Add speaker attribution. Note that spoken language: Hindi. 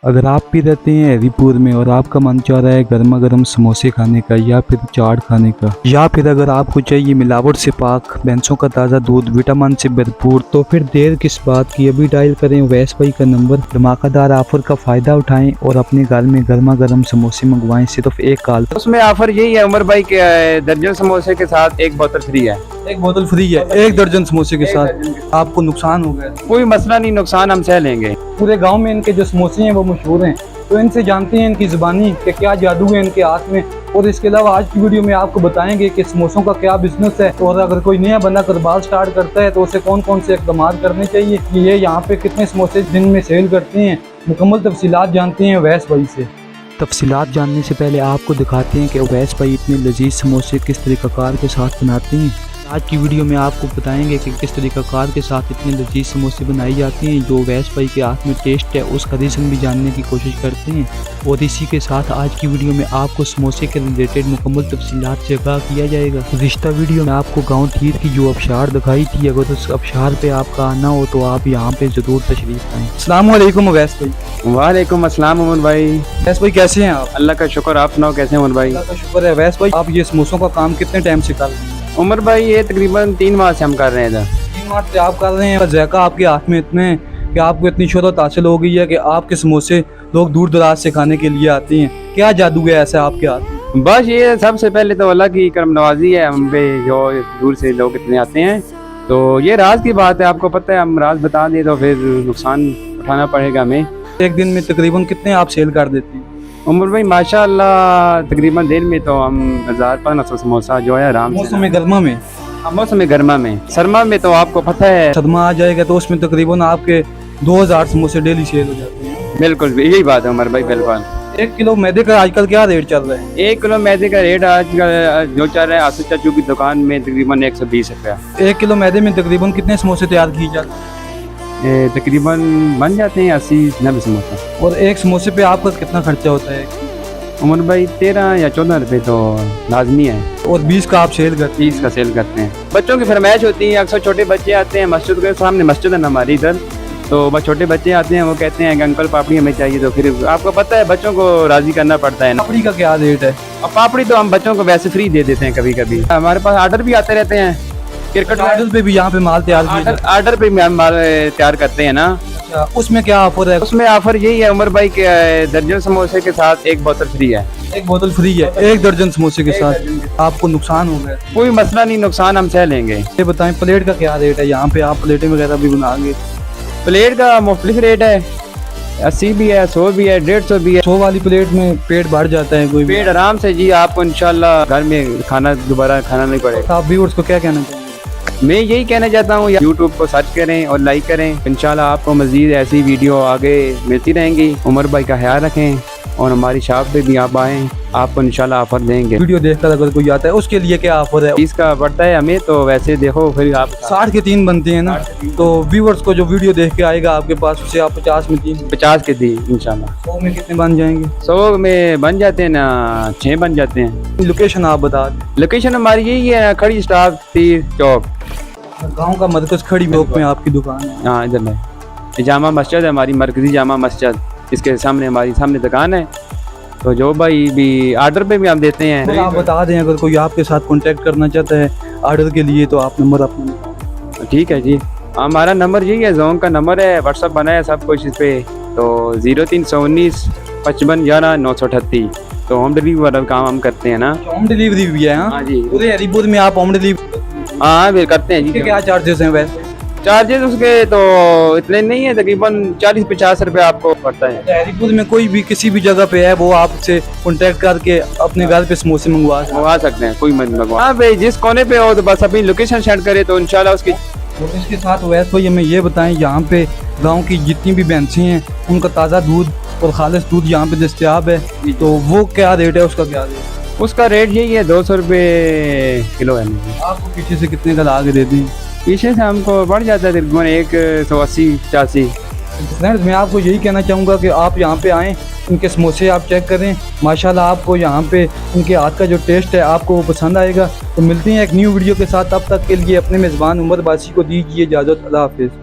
Speaker 1: अगर आप भी रहते हैं हरीपुर में और आपका मन चाह रहा है गर्मा गर्म समोसे खाने का या फिर चाट खाने का, या फिर अगर आपको चाहिए मिलावट से पाक भैंसों का ताज़ा दूध विटामिन से भरपूर, तो फिर देर किस बात की, अभी डायल करें वैस भाई का नंबर, धमाकेदार ऑफर का फ़ायदा उठाएं और अपने घर में गर्मा गर्म समोसे मंगवाएं सिर्फ एक कॉल पर।
Speaker 2: उसमें ऑफर यही है उमर भाई के दर्जन समोसे के साथ एक बोतल फ्री है।
Speaker 1: एक बोतल फ्री है एक दर्जन समोसे के साथ। आपको नुकसान हो गया?
Speaker 2: कोई मसला नहीं, नुकसान हम सह लेंगे।
Speaker 1: पूरे गांव में इनके जो समोसे हैं वो मशहूर हैं, तो इनसे जानते हैं इनकी ज़ुबानी कि क्या जादू है इनके हाथ में। और इसके अलावा आज की वीडियो में आपको बताएंगे कि समोसों का क्या बिजनेस है, और अगर कोई नया बंदा कारोबार स्टार्ट करता है तो उसे कौन कौन से इक़दाम करने चाहिए, कि ये यहाँ पे कितने समोसे दिन में सेल करते हैं। मुकम्मल तफसीलात जानते हैं अवैस भाई से। तफसीलात जानने से पहले आपको दिखाते हैं कि अवैस भाई इतने लजीज समोसे किस तरीक़ाकार के साथ बनाते हैं। आज की वीडियो में आपको बताएंगे कि किस तरीक़ाकार के साथ इतने लजीज समोसे बनाई जाती हैं। जो अवैस भाई के हाथ में टेस्ट है उसका रीज़न भी जानने की कोशिश करते हैं, और इसी के साथ आज की वीडियो में आपको समोसे के रिलेटेड मुकम्मल तफसीलात से आगाह किया जाएगा। रिश्ता वीडियो में आपको गाँव तीर की जो आबशार दिखाई थी, अगर उस आबशार पे आपका आना हो तो आप यहाँ पे ज़रूर तशरीफ़ लाएँ। अस्सलाम वालेकुम अवैस भाई।
Speaker 2: वालेकुम अस्सलाम उमर भाई।
Speaker 1: अवैस भाई कैसे हैं आप?
Speaker 2: अल्लाह का शुक्र, आप सुनाओ कैसे हैं उमर भाई?
Speaker 1: अल्लाह का शुक्र है। अवैस भाई आप ये समोसों का काम कितने टाइम से कर रहे हैं?
Speaker 2: उमर भाई ये तकरीबन 3 माह से हम कर रहे हैं इधर।
Speaker 1: 3 माह से आप कर रहे हैं। ज़ायका आपके हाथ में इतने हैं कि आपको इतनी शोहरत हासिल हो गई है कि आपके समोसे लोग दूर दराज से खाने के लिए आते हैं। क्या जादू है ऐसा आपके हाथ में?
Speaker 2: बस ये सबसे पहले तो अल्लाह की करम नवाजी है हम पे, जो दूर से लोग इतने आते हैं। तो ये राज की बात है, आपको पता है, हम राज बता दें तो फिर नुकसान उठाना पड़ेगा हमें।
Speaker 1: एक दिन में तकरीबन कितने आप सेल कर देते हैं?
Speaker 2: उमर भाई माशाअल्लाह तकरीबन दिन में तो हम 1500 समोसा जो है आराम से।
Speaker 1: मौसम गर्मा में?
Speaker 2: मौसम गर्मा में, सरमा में तो आपको पता है
Speaker 1: सदमा आ जाएगा तो उसमें तकरीबन आपके 2000 समोसे डेली सेल हो जाते हैं।
Speaker 2: बिल्कुल यही बात है उमर भाई, बिल्कुल।
Speaker 1: 1 किलो मैदे का आजकल क्या रेट चल रहा है?
Speaker 2: 1 किलो मैदे का रेट आजकल जो चल रहा है आसिफ चाचू की दुकान में तकरीबन 120 रुपया।
Speaker 1: 1 किलो मैदे में तकरीबन कितने समोसे तैयार किए जाते हैं?
Speaker 2: तकरीबन बन जाते हैं 80-90 समोसा।
Speaker 1: और एक समोसे पे आपका कितना खर्चा होता है?
Speaker 2: उमर भाई 13 या 14 रुपये तो लाजमी है।
Speaker 1: और 20 का आप सेल करते हैं?
Speaker 2: 30 का सेल करते हैं। बच्चों की फरमाइश होती है, अक्सर छोटे बच्चे आते हैं, मस्जिद के सामने मस्जिद है ना हमारी इधर, तो बस छोटे बच्चे आते हैं, वो कहते हैं कि अंकल पापड़ी हमें चाहिए। तो फिर आपको पता है बच्चों को राजी करना पड़ता है ना।
Speaker 1: पापड़ी का क्या रेट है?
Speaker 2: अब पापड़ी तो हम बच्चों को वैसे फ्री दे देते हैं कभी कभी। हमारे पास आर्डर भी आते रहते हैं, क्रिकेट
Speaker 1: ऑर्डर पे भी यहाँ पे माल तैयार
Speaker 2: आर्डर पे हम माल तैयार करते हैं ना।
Speaker 1: उसमें क्या ऑफर है?
Speaker 2: उसमें ऑफर यही है उमर भाई के दर्जन समोसे के साथ एक बोतल फ्री है।
Speaker 1: एक बोतल फ्री है एक दर्जन समोसे के साथ। आपको नुकसान हो गया?
Speaker 2: कोई मसला नहीं, नुकसान हम सह लेंगे।
Speaker 1: ये बताएं प्लेट का क्या रेट है? यहाँ पे आप प्लेटें वगैरह भी बनाएंगे?
Speaker 2: प्लेट का मुख्तलिफ रेट है, 80 भी है, 100 भी है, 150 भी है।
Speaker 1: 100 वाली प्लेट में पेट भर जाता है कोई?
Speaker 2: पेट आराम से जी, आपको इंशाल्लाह घर में खाना दोबारा खाना नहीं पड़ेगा।
Speaker 1: आप व्यूअर्स को क्या कहना चाहिए?
Speaker 2: मैं यही कहना चाहता हूँ, यूट्यूब को सर्च करें और लाइक करें। इंशाल्लाह आपको मजीद ऐसी वीडियो आगे मिलती रहेंगी। उमर भाई का ख्याल रखें और हमारी शॉप पे भी आप आएँ, आपको इंशाल्लाह ऑफर देंगे।
Speaker 1: वीडियो देखकर अगर कोई आता है उसके लिए क्या ऑफर है?
Speaker 2: 30 का पड़ता है हमें, तो वैसे देखो फिर आप
Speaker 1: 60 के 3 बनते हैं ना, तो व्यूअर्स को जो वीडियो देख के आएगा आपके पास उसे आप 50 में 3,
Speaker 2: 50 के दी इंशाल्लाह।
Speaker 1: 100 में कितने बन जाएंगे?
Speaker 2: 100 में बन जाते हैं ना, 6 बन जाते हैं।
Speaker 1: लोकेशन आप बता दें।
Speaker 2: लोकेशन हमारी यही है, खड़ी स्टाफ तीर चौक,
Speaker 1: गांव का मरकज खड़ी चौक में आपकी दुकान है।
Speaker 2: हाँ इधर है, जामा मस्जिद है हमारी, मरकजी जामा मस्जिद, इसके सामने हमारी सामने दुकान है। तो जो भाई भी आर्डर पे भी हम देते हैं।
Speaker 1: तो आप बता दें अगर कोई आपके साथ कांटेक्ट करना चाहता है ऑर्डर के लिए तो आप नंबर अपना।
Speaker 2: ठीक है जी, हमारा नंबर यही है, जोन का नंबर है, व्हाट्सअप बना है सब कुछ इस पे। तो 0319 55 11 938। तो होम डिलीवरी वाला काम हम करते हैं ना।
Speaker 1: होम डिलीवरी भी है?
Speaker 2: हाँ जी,
Speaker 1: पूरे हरीपुर में आप होम डिलीवरी?
Speaker 2: हाँ फिर करते हैं जी।
Speaker 1: क्या चार्जेस हैं वैसे?
Speaker 2: चार्जेस उसके तो इतने नहीं है, तकरीबन 40-50 रुपये आपको पड़ता है।
Speaker 1: हरीपुर में कोई भी किसी भी जगह पे है वो आपसे कांटेक्ट करके अपने घर पे समोसे मंगवा
Speaker 2: सकते हैं, कोई मत मंगवा। हाँ भाई, जिस कोने पे हो तो बस अपनी लोकेशन सेंड करे तो इंशाल्लाह उसकी।
Speaker 1: और इसके साथ वैसे भाई हमें ये बताएं, यहाँ पे गांव की जितनी भी भैंसें हैं उनका ताज़ा दूध और खालिश दूध यहाँ पे दस्तयाब है, तो वो क्या रेट है? उसका क्या रेट है?
Speaker 2: उसका रेट यही है, 200 रुपये किलो है।
Speaker 1: आपको पीछे से कितने का ला के देते हैं?
Speaker 2: पीछे से हमको बढ़ जाता है तकरीबन 180-85।
Speaker 1: फ्रेंड्स मैं आपको यही कहना चाहूँगा कि आप यहाँ पे आएँ, इनके समोसे आप चेक करें, माशाल्लाह आपको यहाँ पे इनके हाथ का जो टेस्ट है आपको वो पसंद आएगा। तो मिलते हैं एक न्यू वीडियो के साथ, तब तक के लिए अपने मेज़बान उमर बासी को दीजिए इजाज़त। अल्लाह हाफिज़।